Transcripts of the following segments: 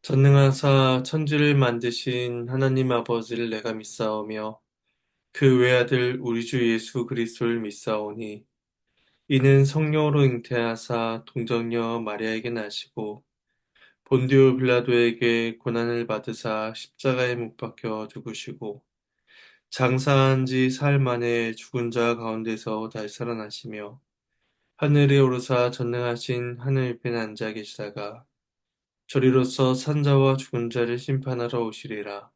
전능하사 천지를 만드신 하나님 아버지를 내가 믿사오며 그 외아들 우리 주 예수 그리스도를 믿사오니 이는 성령으로 잉태하사 동정녀 마리아에게 나시고 본디오 빌라도에게 고난을 받으사 십자가에 못 박혀 죽으시고 장사한 지 사흘 만에 죽은 자 가운데서 다시 살아나시며 하늘에 오르사 전능하신 하늘편에 앉아 계시다가 저리로서 산자와 죽은 자를 심판하러 오시리라.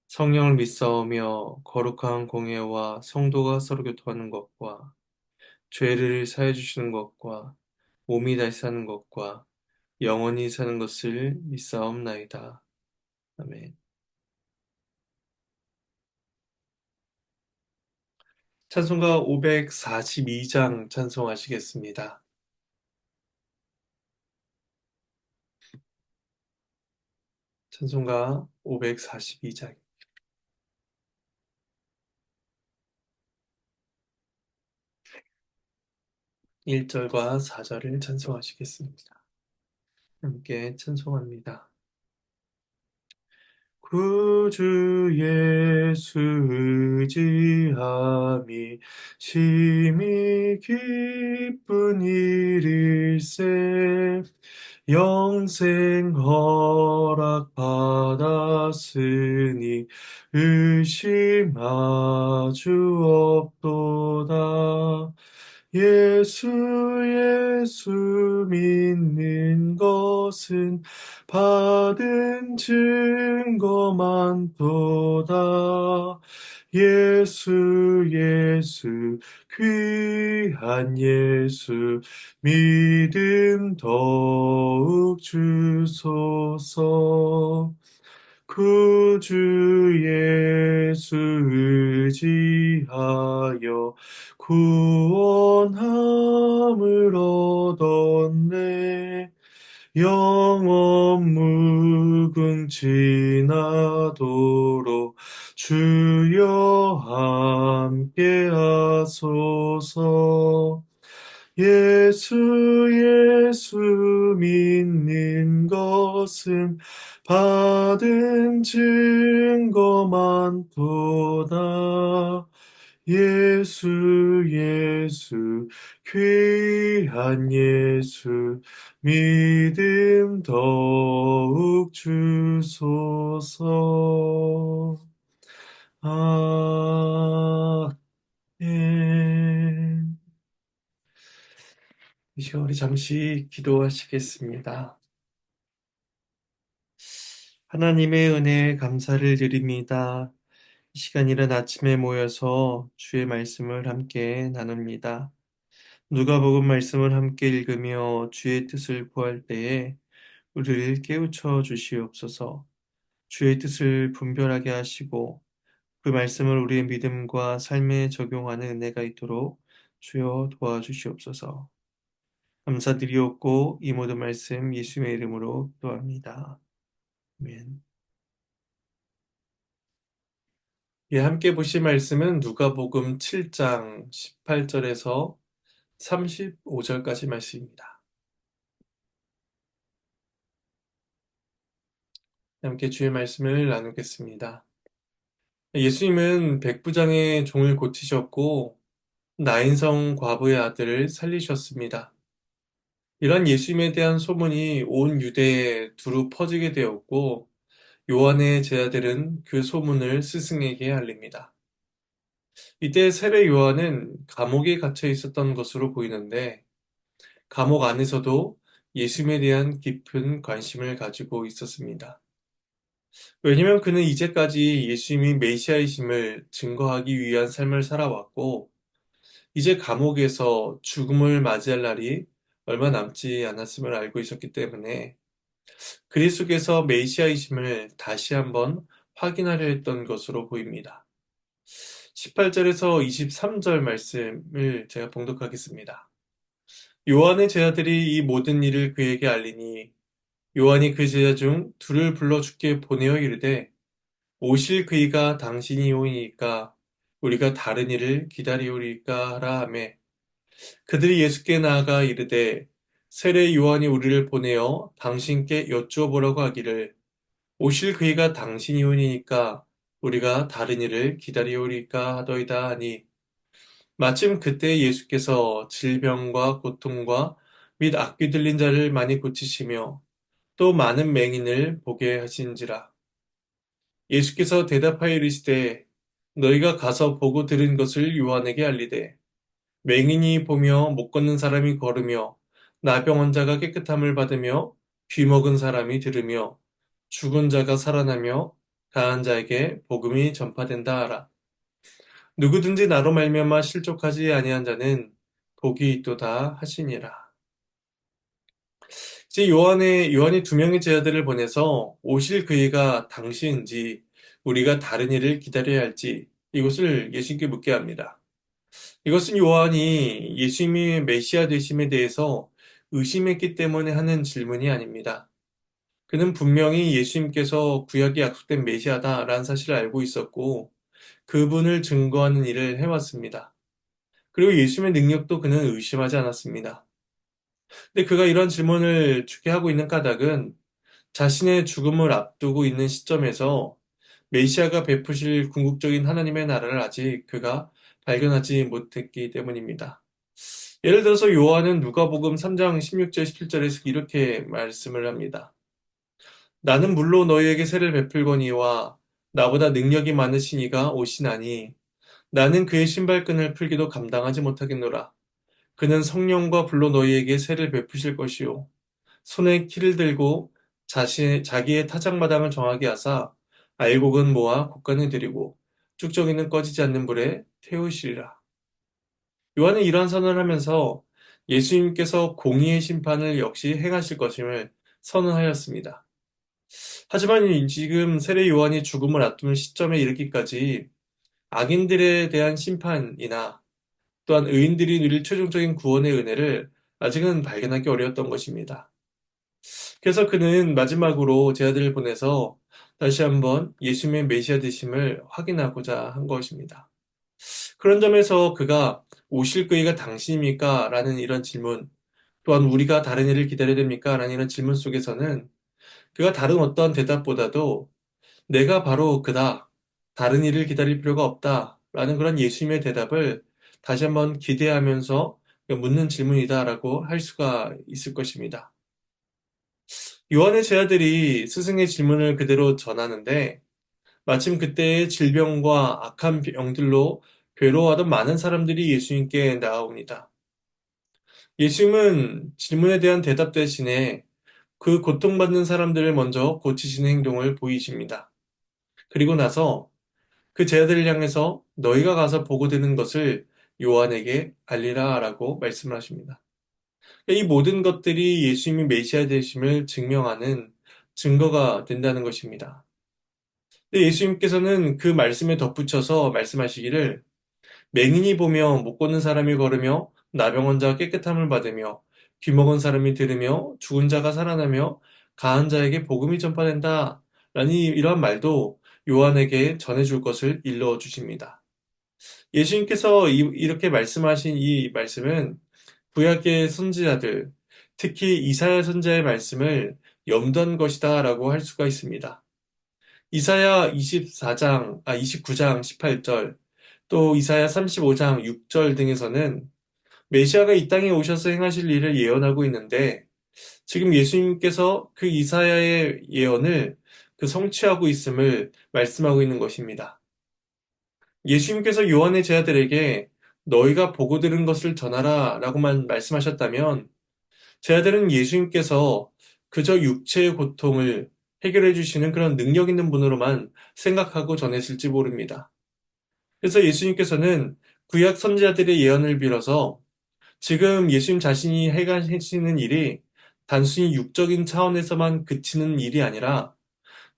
성령을 믿사오며 거룩한 공예와 성도가 서로 교통하는 것과 죄를 사해 주시는 것과 몸이 다시 사는 것과 영원히 사는 것을 믿사옵나이다. 아멘. 찬송가 542장 찬송하시겠습니다. 찬송가 542장 1절과 4절을 찬송하시겠습니다. 함께 찬송합니다. 구주 예수 의지함이 심히 기쁜 일일세. 영생 허락 받았으니 의심하주 없도다. 예수 예수 믿는 것은 받은 증거 많도다. 예수 예수 귀한 예수 믿음 더욱 주소서. 구주 예수 의지하여 구원함을 얻었네. 영원 무궁지나도록 주여 함께 하소서. 예수 예수 믿는 것은 받은 증거 많도다. 예수 예수 귀한 예수 믿음 더욱 주소서. 아멘. 이 시간 우리 잠시 기도하시겠습니다. 하나님의 은혜에 감사를 드립니다. 이 시간 이른 아침에 모여서 주의 말씀을 함께 나눕니다. 누가복음 말씀을 함께 읽으며 주의 뜻을 구할 때에 우리를 깨우쳐 주시옵소서. 주의 뜻을 분별하게 하시고 그 말씀을 우리의 믿음과 삶에 적용하는 은혜가 있도록 주여 도와주시옵소서. 감사드리옵고 이 모든 말씀 예수의 이름으로 기도합니다. 아멘. 예, 함께 보실 말씀은 누가복음 7장 18절에서 35절까지 말씀입니다. 함께 주의 말씀을 나누겠습니다. 예수님은 백부장의 종을 고치셨고 나인성 과부의 아들을 살리셨습니다. 이런 예수님에 대한 소문이 온 유대에 두루 퍼지게 되었고 요한의 제자들은 그 소문을 스승에게 알립니다. 이때 세례 요한은 감옥에 갇혀 있었던 것으로 보이는데 감옥 안에서도 예수님에 대한 깊은 관심을 가지고 있었습니다. 왜냐하면 그는 이제까지 예수님이 메시아이심을 증거하기 위한 삶을 살아왔고 이제 감옥에서 죽음을 맞이할 날이 얼마 남지 않았음을 알고 있었기 때문에 그리스도께서 메시아이심을 다시 한번 확인하려 했던 것으로 보입니다. 18절에서 23절 말씀을 제가 봉독하겠습니다. 요한의 제자들이 이 모든 일을 그에게 알리니 요한이 그 제자 중 둘을 불러 주께 보내어 이르되 오실 그이가 당신이 오이니까 우리가 다른 일을 기다리오리까 하라 하매 그들이 예수께 나아가 이르되 세례 요한이 우리를 보내어 당신께 여쭈어 보라고 하기를 오실 그이가 당신이오니까 우리가 다른 이를 기다리오리까 하더이다 하니 마침 그때 예수께서 질병과 고통과 및 악귀 들린 자를 많이 고치시며 또 많은 맹인을 보게 하신지라. 예수께서 대답하여 이르시되 너희가 가서 보고 들은 것을 요한에게 알리되 맹인이 보며 못 걷는 사람이 걸으며 나병 환자가 깨끗함을 받으며 귀 먹은 사람이 들으며 죽은 자가 살아나며 가한 자에게 복음이 전파된다 하라. 누구든지 나로 말미암아 실족하지 아니한 자는 복이 있도다 하시니라. 이제 요한이 두 명의 제자들을 보내서 오실 그이가 당시인지 우리가 다른 일을 기다려야 할지 이것을 예수님께 묻게 합니다. 이것은 요한이 예수님이 메시아 되심에 대해서 의심했기 때문에 하는 질문이 아닙니다. 그는 분명히 예수님께서 구약에 약속된 메시아다라는 사실을 알고 있었고 그분을 증거하는 일을 해왔습니다. 그리고 예수님의 능력도 그는 의심하지 않았습니다. 근데 그가 이런 질문을 주게 하고 있는 까닭은 자신의 죽음을 앞두고 있는 시점에서 메시아가 베푸실 궁극적인 하나님의 나라를 아직 그가 발견하지 못했기 때문입니다. 예를 들어서 요한은 누가복음 3장 16절 17절에서 이렇게 말씀을 합니다. 나는 물로 너희에게 세를 베풀거니와 나보다 능력이 많으신 이가 오시나니 나는 그의 신발끈을 풀기도 감당하지 못하겠노라. 그는 성령과 불로 너희에게 세를 베푸실 것이요 손에 키를 들고 자기의 타작마당을 정하게 하사 알곡은 모아 곡간에 들이고 쭉정이는 꺼지지 않는 불에 태우시리라. 요한은 이러한 선언을 하면서 예수님께서 공의의 심판을 역시 행하실 것임을 선언하였습니다. 하지만 지금 세례 요한이 죽음을 앞둔 시점에 이르기까지 악인들에 대한 심판이나 또한 의인들이 누릴 최종적인 구원의 은혜를 아직은 발견하기 어려웠던 것입니다. 그래서 그는 마지막으로 제자들을 보내서 다시 한번 예수님의 메시아 되심을 확인하고자 한 것입니다. 그런 점에서 그가 오실 그이가 당신입니까? 라는 이런 질문, 또한 우리가 다른 일을 기다려야 됩니까? 라는 이런 질문 속에서는 그가 다른 어떠한 대답보다도 내가 바로 그다. 다른 일을 기다릴 필요가 없다. 라는 그런 예수님의 대답을 다시 한번 기대하면서 묻는 질문이다라고 할 수가 있을 것입니다. 요한의 제자들이 스승의 질문을 그대로 전하는데 마침 그때의 질병과 악한 병들로 괴로워하던 많은 사람들이 예수님께 나아옵니다. 예수님은 질문에 대한 대답 대신에 그 고통받는 사람들을 먼저 고치시는 행동을 보이십니다. 그리고 나서 그 제자들을 향해서 너희가 가서 보고 드는 것을 요한에게 알리라 라고 말씀을 하십니다. 이 모든 것들이 예수님이 메시아 되심을 증명하는 증거가 된다는 것입니다. 근데 예수님께서는 그 말씀에 덧붙여서 말씀하시기를 맹인이 보며 못 걷는 사람이 걸으며 나병 환자가 깨끗함을 받으며 귀 먹은 사람이 들으며 죽은 자가 살아나며 가한 자에게 복음이 전파된다. 라니 이러한 말도 요한에게 전해줄 것을 일러 주십니다. 예수님께서 이렇게 말씀하신 이 말씀은 구약의 선지자들, 특히 이사야 선지자의 말씀을 염두한 것이다라고 할 수가 있습니다. 이사야 29장 18절, 또 이사야 35장 6절 등에서는 메시아가 이 땅에 오셔서 행하실 일을 예언하고 있는데 지금 예수님께서 그 이사야의 예언을 그 성취하고 있음을 말씀하고 있는 것입니다. 예수님께서 요한의 제자들에게 너희가 보고 들은 것을 전하라 라고만 말씀하셨다면 제자들은 예수님께서 그저 육체의 고통을 해결해 주시는 그런 능력 있는 분으로만 생각하고 전했을지 모릅니다. 그래서 예수님께서는 구약 선지자들의 예언을 빌어서 지금 예수님 자신이 행하시는 일이 단순히 육적인 차원에서만 그치는 일이 아니라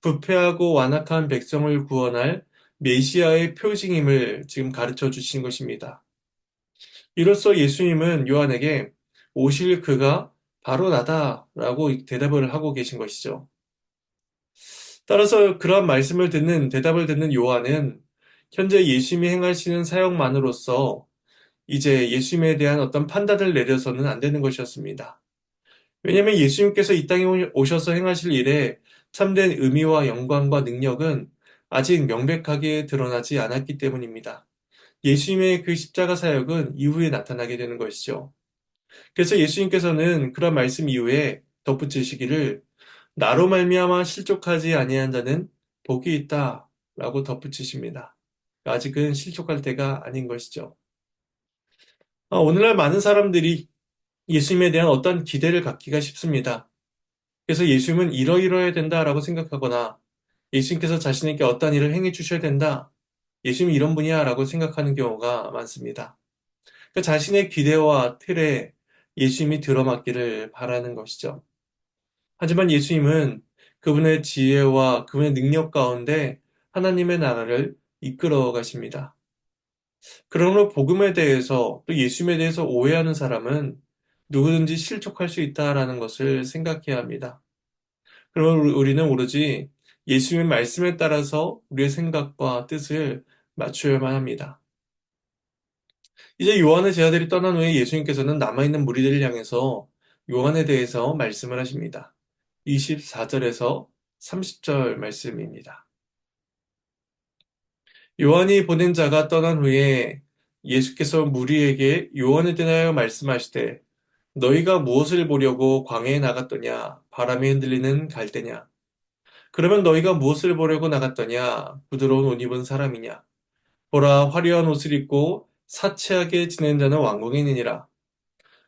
부패하고 완악한 백성을 구원할 메시아의 표징임을 지금 가르쳐 주신 것입니다. 이로써 예수님은 요한에게 오실 그가 바로 나다라고 대답을 하고 계신 것이죠. 따라서 그러한 말씀을 듣는 대답을 듣는 요한은 현재 예수님이 행하시는 사역만으로서 이제 예수님에 대한 어떤 판단을 내려서는 안 되는 것이었습니다. 왜냐하면 예수님께서 이 땅에 오셔서 행하실 일에 참된 의미와 영광과 능력은 아직 명백하게 드러나지 않았기 때문입니다. 예수님의 그 십자가 사역은 이후에 나타나게 되는 것이죠. 그래서 예수님께서는 그런 말씀 이후에 덧붙이시기를 나로 말미암아 실족하지 아니한 자는 복이 있다라고 덧붙이십니다. 아직은 실족할 때가 아닌 것이죠. 오늘날 많은 사람들이 예수님에 대한 어떤 기대를 갖기가 쉽습니다. 그래서 예수님은 이러이러해야 된다라고 생각하거나 예수님께서 자신에게 어떤 일을 행해 주셔야 된다. 예수님이 이런 분이야 라고 생각하는 경우가 많습니다. 그 자신의 기대와 틀에 예수님이 들어맞기를 바라는 것이죠. 하지만 예수님은 그분의 지혜와 그분의 능력 가운데 하나님의 나라를 이끌어 가십니다. 그러므로 복음에 대해서 또 예수님에 대해서 오해하는 사람은 누구든지 실족할 수 있다라는 것을 생각해야 합니다. 그러면 우리는 오로지 예수님의 말씀에 따라서 우리의 생각과 뜻을 맞추어야만 합니다. 이제 요한의 제자들이 떠난 후에 예수님께서는 남아있는 무리들을 향해서 요한에 대해서 말씀을 하십니다. 24절에서 30절 말씀입니다. 요한이 보낸 자가 떠난 후에 예수께서 무리에게 요한에 대하여 말씀하시되 너희가 무엇을 보려고 광야에 나갔더냐? 바람에 흔들리는 갈대냐? 그러면 너희가 무엇을 보려고 나갔더냐? 부드러운 옷 입은 사람이냐? 보라, 화려한 옷을 입고 사치하게 지낸 자는 왕궁이니라.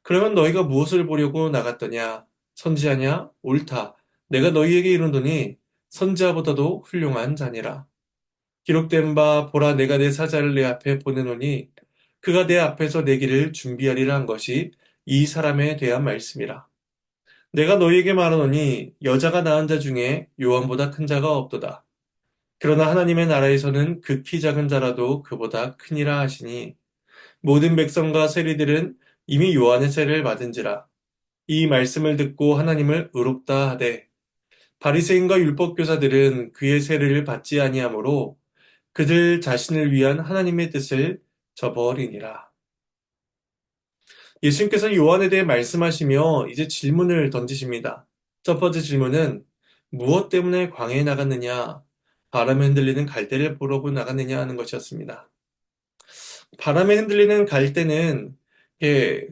그러면 너희가 무엇을 보려고 나갔더냐? 선지하냐? 옳다. 내가 너희에게 이르노니 선지자보다도 훌륭한 자니라. 기록된 바 보라 내가 내 사자를 내 앞에 보내노니 그가 내 앞에서 내 길을 준비하리라 한 것이 이 사람에 대한 말씀이라. 내가 너희에게 말하노니 여자가 낳은 자 중에 요한보다 큰 자가 없도다. 그러나 하나님의 나라에서는 극히 작은 자라도 그보다 크니라 하시니 모든 백성과 세리들은 이미 요한의 세례를 받은지라. 이 말씀을 듣고 하나님을 의롭다 하되 바리새인과 율법교사들은 그의 세례를 받지 아니하므로 그들 자신을 위한 하나님의 뜻을 저버리니라. 예수님께서 요한에 대해 말씀하시며 이제 질문을 던지십니다. 첫 번째 질문은 무엇 때문에 광야에 나갔느냐? 바람에 흔들리는 갈대를 보러 나갔느냐 하는 것이었습니다. 바람에 흔들리는 갈대는 이렇게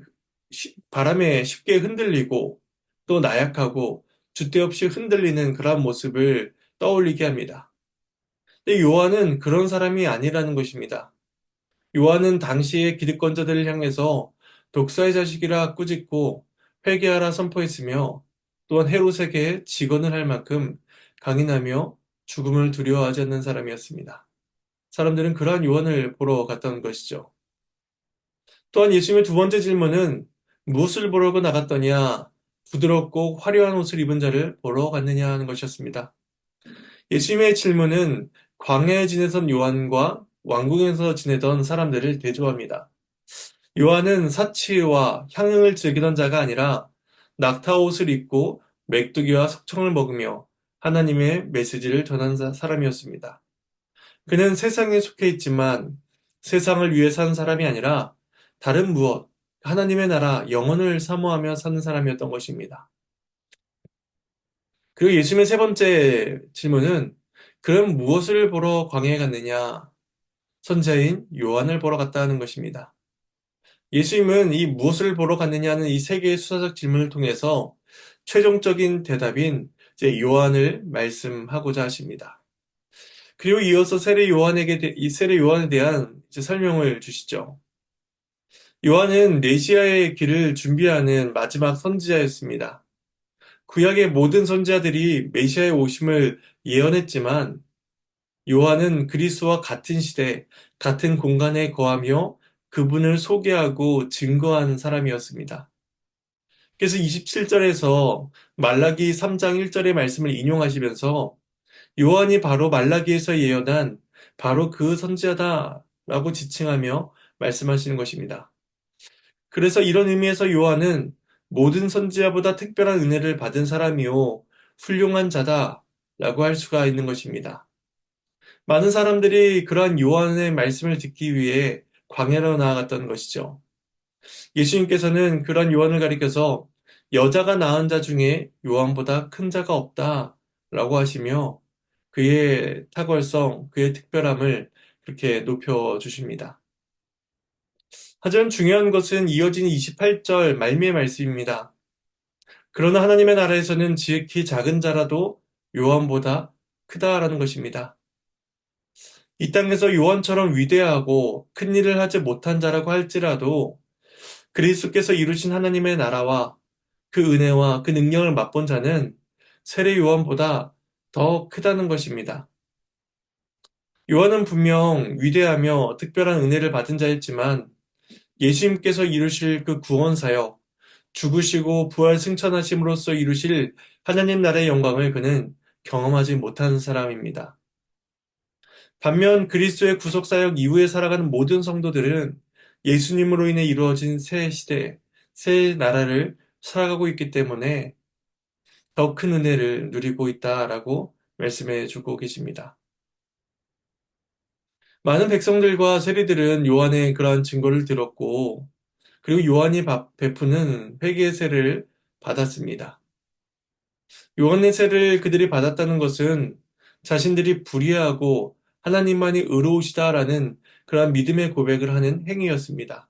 바람에 쉽게 흔들리고 또 나약하고 줏대 없이 흔들리는 그러한 모습을 떠올리게 합니다. 근데 요한은 그런 사람이 아니라는 것입니다. 요한은 당시의 기득권자들을 향해서 독사의 자식이라 꾸짖고 회개하라 선포했으며 또한 헤롯에게 직언을 할 만큼 강인하며 죽음을 두려워하지 않는 사람이었습니다. 사람들은 그러한 요한을 보러 갔다는 것이죠. 또한 예수님의 두 번째 질문은 무엇을 보러 나갔더냐? 부드럽고 화려한 옷을 입은 자를 보러 갔느냐 하는 것이었습니다. 예수님의 질문은 광야에 지내던 요한과 왕궁에서 지내던 사람들을 대조합니다. 요한은 사치와 향응을 즐기던 자가 아니라 낙타 옷을 입고 메뚜기와 석청을 먹으며 하나님의 메시지를 전한 사람이었습니다. 그는 세상에 속해 있지만 세상을 위해 산 사람이 아니라 다른 무엇, 하나님의 나라, 영혼을 사모하며 사는 사람이었던 것입니다. 그리고 예수님의 세 번째 질문은 그럼 무엇을 보러 광야에 갔느냐? 선자인 요한을 보러 갔다는 것입니다. 예수님은 이 무엇을 보러 갔느냐는 이 세 개의 수사적 질문을 통해서 최종적인 대답인 이제 요한을 말씀하고자 하십니다. 그리고 이어서 이 세례 요한에 대한 이제 설명을 주시죠. 요한은 메시아의 길을 준비하는 마지막 선지자였습니다. 구약의 모든 선지자들이 메시아의 오심을 예언했지만 요한은 그리스도와 같은 시대, 같은 공간에 거하며 그분을 소개하고 증거한 사람이었습니다. 그래서 27절에서 말라기 3장 1절의 말씀을 인용하시면서 요한이 바로 말라기에서 예언한 바로 그 선지자다라고 지칭하며 말씀하시는 것입니다. 그래서 이런 의미에서 요한은 모든 선지자보다 특별한 은혜를 받은 사람이요 훌륭한 자다라고 할 수가 있는 것입니다. 많은 사람들이 그러한 요한의 말씀을 듣기 위해 광야로 나아갔던 것이죠. 예수님께서는 그러한 요한을 가리켜서 여자가 낳은 자 중에 요한보다 큰 자가 없다라고 하시며 그의 탁월성, 그의 특별함을 그렇게 높여 주십니다. 하지만 중요한 것은 이어진 28절 말미의 말씀입니다. 그러나 하나님의 나라에서는 지극히 작은 자라도 요한보다 크다라는 것입니다. 이 땅에서 요한처럼 위대하고 큰 일을 하지 못한 자라고 할지라도 그리스도께서 이루신 하나님의 나라와 그 은혜와 그 능력을 맛본 자는 세례 요한보다 더 크다는 것입니다. 요한은 분명 위대하며 특별한 은혜를 받은 자였지만 예수님께서 이루실 그 구원 사역, 죽으시고 부활 승천하심으로써 이루실 하나님 나라의 영광을 그는 경험하지 못한 사람입니다. 반면 그리스도의 구속 사역 이후에 살아가는 모든 성도들은 예수님으로 인해 이루어진 새 시대, 새 나라를 살아가고 있기 때문에 더 큰 은혜를 누리고 있다라고 말씀해 주고 계십니다. 많은 백성들과 세리들은 요한의 그러한 증거를 들었고, 그리고 요한이 베푸는 회개의 세를 받았습니다. 요한의 세를 그들이 받았다는 것은 자신들이 불의하고 하나님만이 의로우시다라는 그러한 믿음의 고백을 하는 행위였습니다.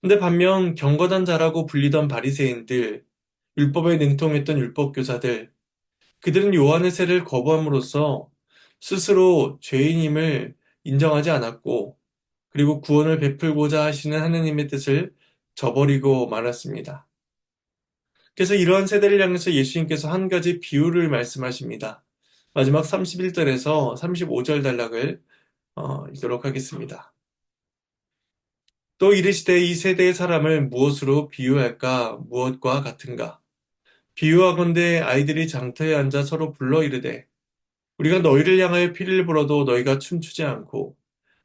근데 반면 경건한 자라고 불리던 바리새인들, 율법에 능통했던 율법교사들, 그들은 요한의 세를 거부함으로써 스스로 죄인임을 인정하지 않았고, 그리고 구원을 베풀고자 하시는 하나님의 뜻을 저버리고 말았습니다. 그래서 이러한 세대를 향해서 예수님께서 한 가지 비유를 말씀하십니다. 마지막 31절에서 35절 단락을 읽도록 하겠습니다. 또 이르시되 이 세대의 사람을 무엇으로 비유할까? 무엇과 같은가? 비유하건대 아이들이 장터에 앉아 서로 불러 이르되 우리가 너희를 향하여 피를 불어도 너희가 춤추지 않고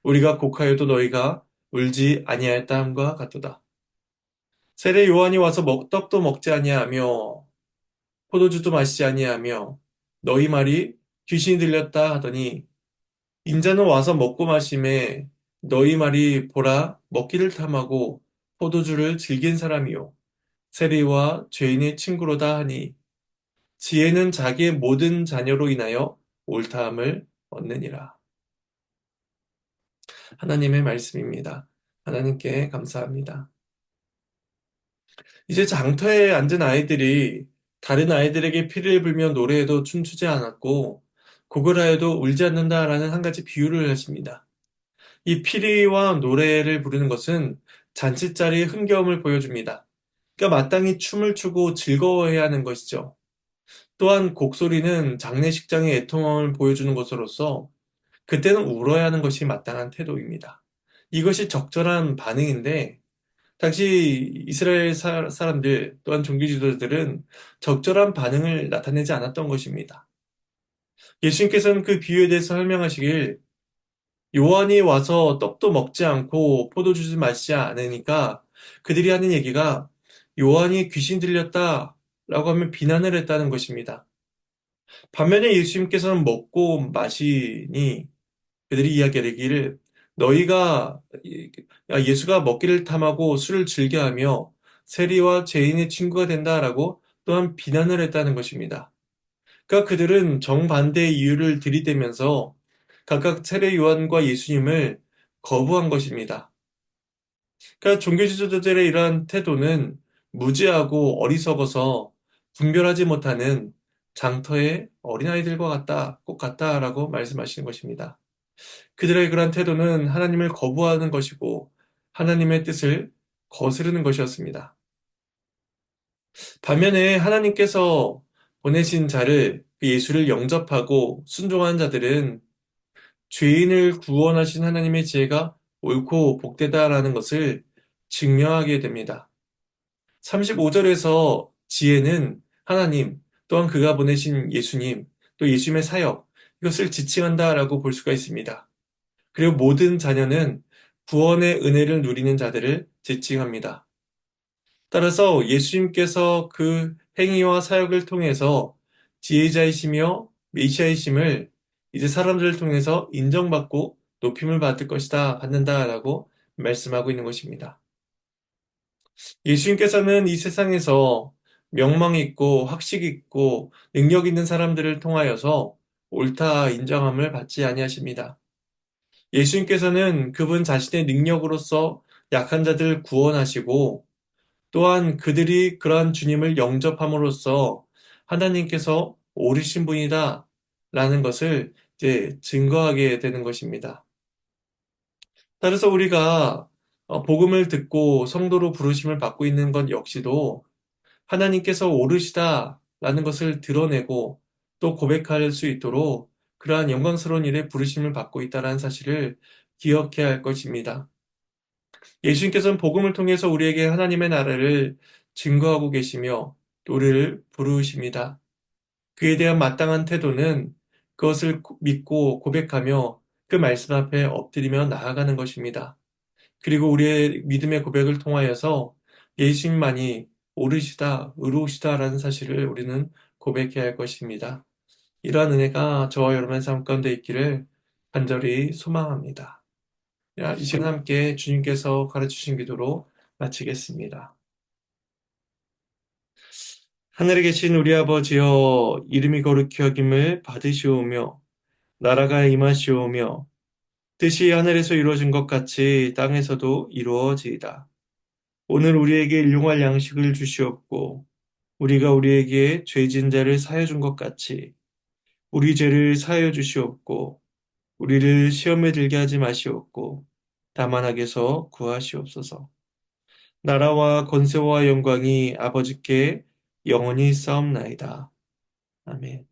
우리가 곡하여도 너희가 울지 아니하였다 함과 같도다. 세례 요한이 와서 떡도 먹지 아니하며 포도주도 마시지 아니하며 너희 말이 귀신이 들렸다 하더니 인자는 와서 먹고 마심에 너희 말이 보라 먹기를 탐하고 포도주를 즐긴 사람이요 세리와 죄인의 친구로다 하니 지혜는 자기의 모든 자녀로 인하여 옳다함을 얻느니라. 하나님의 말씀입니다. 하나님께 감사합니다. 이제 장터에 앉은 아이들이 다른 아이들에게 피를 불며 노래해도 춤추지 않았고 곡을 하여도 울지 않는다라는 한 가지 비유를 하십니다. 이 피리와 노래를 부르는 것은 잔치자리의 흥겨움을 보여줍니다. 그러니까 마땅히 춤을 추고 즐거워해야 하는 것이죠. 또한 곡소리는 장례식장의 애통함을 보여주는 것으로서 그때는 울어야 하는 것이 마땅한 태도입니다. 이것이 적절한 반응인데 당시 이스라엘 사람들 또한 종교 지도자들은 적절한 반응을 나타내지 않았던 것입니다. 예수님께서는 그 비유에 대해서 설명하시길 요한이 와서 떡도 먹지 않고 포도주도 마시지 않으니까 그들이 하는 얘기가 요한이 귀신 들렸다라고 하면 비난을 했다는 것입니다. 반면에 예수님께서는 먹고 마시니 그들이 이야기하기를 너희가 예수가 먹기를 탐하고 술을 즐겨하며 세리와 죄인의 친구가 된다라고 또한 비난을 했다는 것입니다. 그러니까 그들은 정반대의 이유를 들이대면서 각각 세례 요한과 예수님을 거부한 것입니다. 그러니까 종교 지도자들의 이러한 태도는 무지하고 어리석어서 분별하지 못하는 장터의 어린아이들과 같다, 꼭 같다라고 말씀하시는 것입니다. 그들의 그러한 태도는 하나님을 거부하는 것이고 하나님의 뜻을 거스르는 것이었습니다. 반면에 하나님께서 보내신 자를 그 예수를 영접하고 순종한 자들은 죄인을 구원하신 하나님의 지혜가 옳고 복되다라는 것을 증명하게 됩니다. 35절에서 지혜는 하나님, 또한 그가 보내신 예수님, 또 예수님의 사역, 이것을 지칭한다라고 볼 수가 있습니다. 그리고 모든 자녀는 구원의 은혜를 누리는 자들을 지칭합니다. 따라서 예수님께서 그 행위와 사역을 통해서 지혜자이시며 메시아이심을 이제 사람들을 통해서 인정받고 높임을 받을 것이다, 받는다라고 말씀하고 있는 것입니다. 예수님께서는 이 세상에서 명망 있고 학식 있고 능력 있는 사람들을 통하여서 옳다 인정함을 받지 아니하십니다. 예수님께서는 그분 자신의 능력으로서 약한 자들을 구원하시고 또한 그들이 그러한 주님을 영접함으로써 하나님께서 옳으신 분이다 라는 것을 이제 증거하게 되는 것입니다. 따라서 우리가 복음을 듣고 성도로 부르심을 받고 있는 것 역시도 하나님께서 옳으시다 라는 것을 드러내고 또 고백할 수 있도록 그러한 영광스러운 일에 부르심을 받고 있다는 사실을 기억해야 할 것입니다. 예수님께서는 복음을 통해서 우리에게 하나님의 나라를 증거하고 계시며 또 우리를 부르십니다. 그에 대한 마땅한 태도는 그것을 믿고 고백하며 그 말씀 앞에 엎드리며 나아가는 것입니다. 그리고 우리의 믿음의 고백을 통하여서 예수님만이 옳으시다, 의로우시다라는 사실을 우리는 고백해야 할 것입니다. 이러한 은혜가 저와 여러분의 삶 가운데 있기를 간절히 소망합니다. 이 시간 함께 주님께서 가르치신 기도로 마치겠습니다. 하늘에 계신 우리 아버지여, 이름이 거룩히 여김을 받으시오며 나라가 임하시오며 뜻이 하늘에서 이루어진 것 같이 땅에서도 이루어지이다. 오늘 우리에게 일용할 양식을 주시옵고 우리가 우리에게 죄진 자를 사하여 준 것 같이 우리 죄를 사하여 주시옵고 우리를 시험에 들게 하지 마시옵고 다만 악에서 구하시옵소서. 나라와 권세와 영광이 아버지께 영원히 싸움나이다. 아멘.